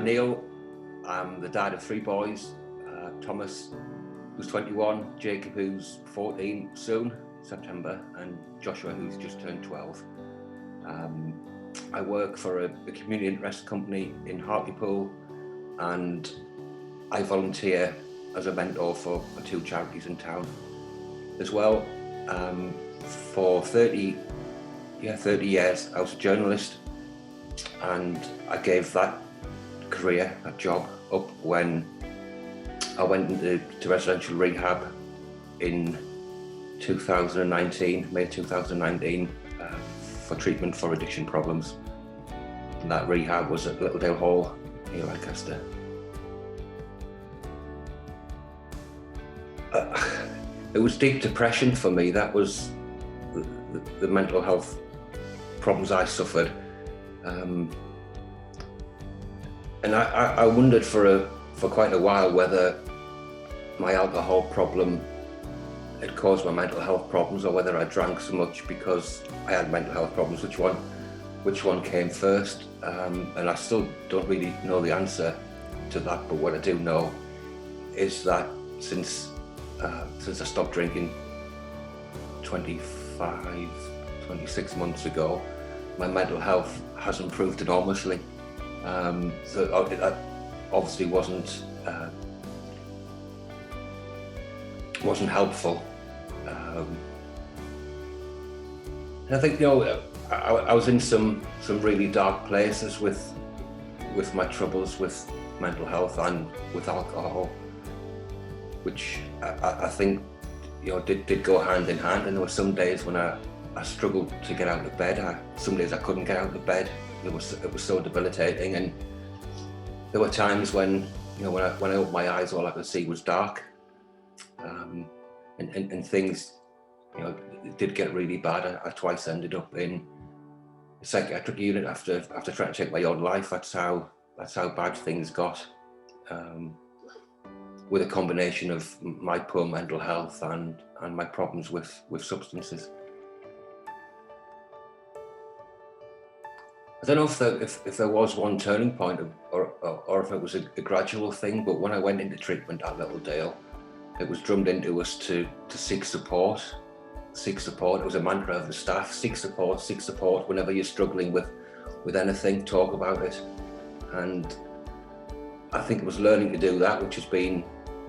Neil. I'm the dad of 3 boys, Thomas, who's 21, Jacob, who's 14 soon, September, and Joshua, who's just turned 12. I work for a community interest company in Hartlepool, and I volunteer as a mentor for 2 charities in town as well. For 30 years, I was a journalist, and I gave that career, that job, up when I went into residential rehab in 2019, May 2019, for treatment for addiction problems. And that rehab was at Littledale Hall near Lancaster. It was deep depression for me. That was the mental health problems I suffered. And I wondered for quite a while whether my alcohol problem had caused my mental health problems, or whether I drank so much because I had mental health problems. Which one came first? And I still don't really know the answer to that. But what I do know is that since I stopped drinking 26 months ago, my mental health has improved enormously. So that obviously wasn't helpful. And I think, I was in some really dark places with my troubles with mental health and with alcohol, which I think did go hand in hand. And there were some days when I struggled to get out of bed. Some days I couldn't get out of bed. It was so debilitating. And there were times when when I opened my eyes, all I could see was dark. And things it did get really bad. I twice ended up in a psychiatric unit after trying to take my own life. That's how bad things got. With a combination of my poor mental health and my problems with substances. I don't know if there was one turning point or if it was a gradual thing, but when I went into treatment at Littledale, it was drummed into us to seek support. Seek support. It was a mantra of the staff: seek support, seek support. Whenever you're struggling with anything, talk about it. And I think it was learning to do that which has been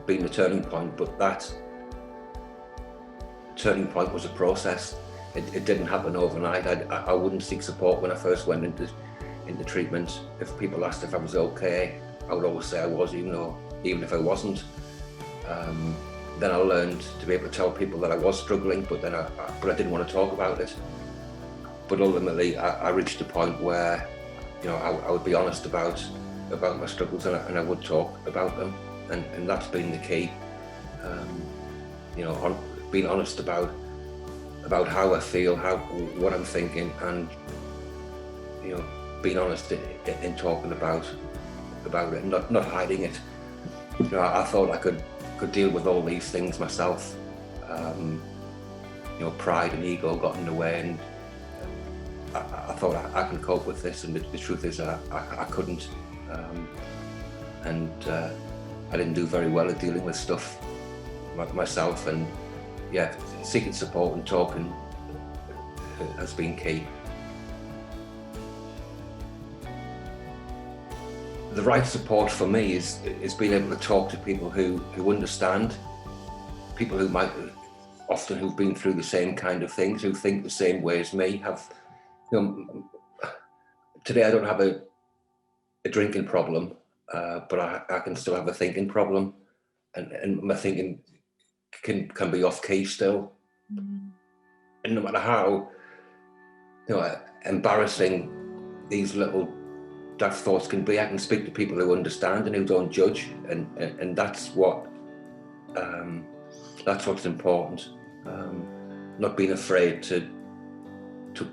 the turning point. But that turning point was a process. It didn't happen overnight. I wouldn't seek support when I first went into treatment. If people asked if I was okay, I would always say I was, even if I wasn't. Then I learned to be able to tell people that I was struggling, but I didn't want to talk about it. But ultimately, I reached a point where, I would be honest about my struggles, and I would talk about them, and that's been the key. Being honest about how I feel, what I'm thinking, and being honest in talking about it, and not hiding it. I thought I could deal with all these things myself. Pride and ego got in the way, and I thought I can cope with this, and the truth is I couldn't. I didn't do very well at dealing with stuff myself, and seeking support and talking has been key. The right support for me is being able to talk to people who understand, people who who've been through the same kind of things, who think the same way as me. Today I don't have a drinking problem, but I can still have a thinking problem, and my thinking can be off key still. Mm-hmm. And no matter how embarrassing thing these little daft thoughts can be, I can speak to people who understand and who don't judge, and that's what's important. Not being afraid to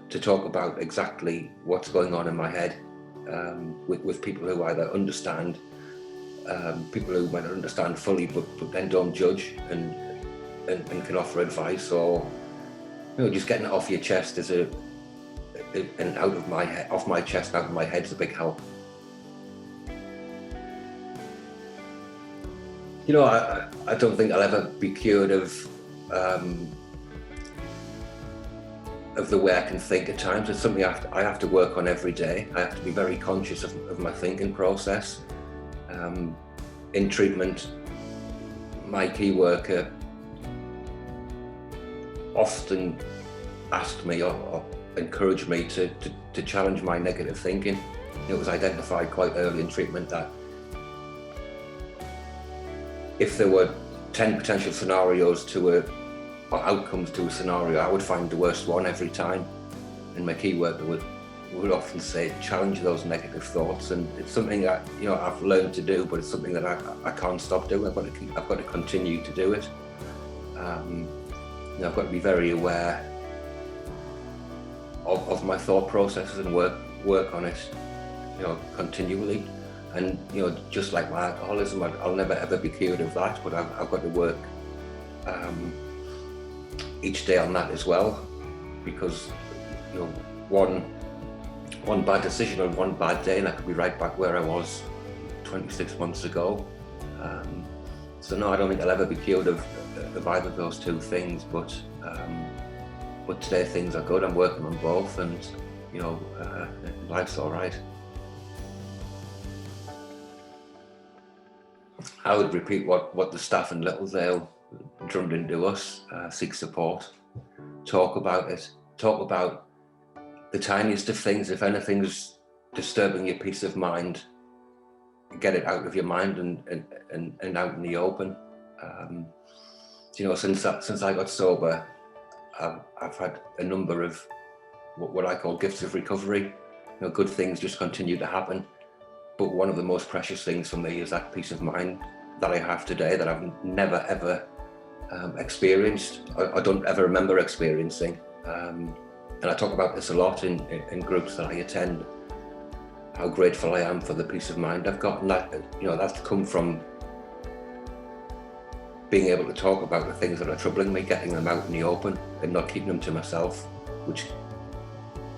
talk about exactly what's going on in my head, with people who either understand, people who might not understand fully, but then don't judge and can offer advice, or just getting it off your chest is off my chest, out of my head is a big help. I don't think I'll ever be cured of the way I can think at times. It's something I have to work on every day. I have to be very conscious of my thinking process. In treatment, my key worker often asked me or encouraged me to challenge my negative thinking. It was identified quite early in treatment that if there were 10 potential scenarios or outcomes to a scenario, I would find the worst one every time. And my key worker would often say, challenge those negative thoughts. And it's something that I've learned to do, but it's something that I can't stop doing. I've got to continue to do it. I've got to be very aware of my thought processes and work on it, continually. And just like my alcoholism, I'll never ever be cured of that, but I've got to work each day on that as well, because one bad decision on one bad day and I could be right back where I was 26 months ago. So no, I don't think I'll ever be cured of either of those two things, but today things are good. I'm working on both, and life's all right. I would repeat what the staff in Littledale drummed into us: seek support, talk about it, talk about the tiniest of things. If anything's disturbing your peace of mind, get it out of your mind and out in the open. Since I got sober, I've had a number of what I call gifts of recovery. Good things just continue to happen. But one of the most precious things for me is that peace of mind that I have today that I've never ever experienced. I don't ever remember experiencing. And I talk about this a lot in groups that I attend, how grateful I am for the peace of mind I've got. And that's come from being able to talk about the things that are troubling me, getting them out in the open and not keeping them to myself, which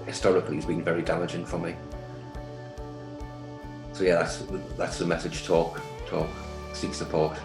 historically has been very damaging for me. So yeah, that's the message: talk, seek support.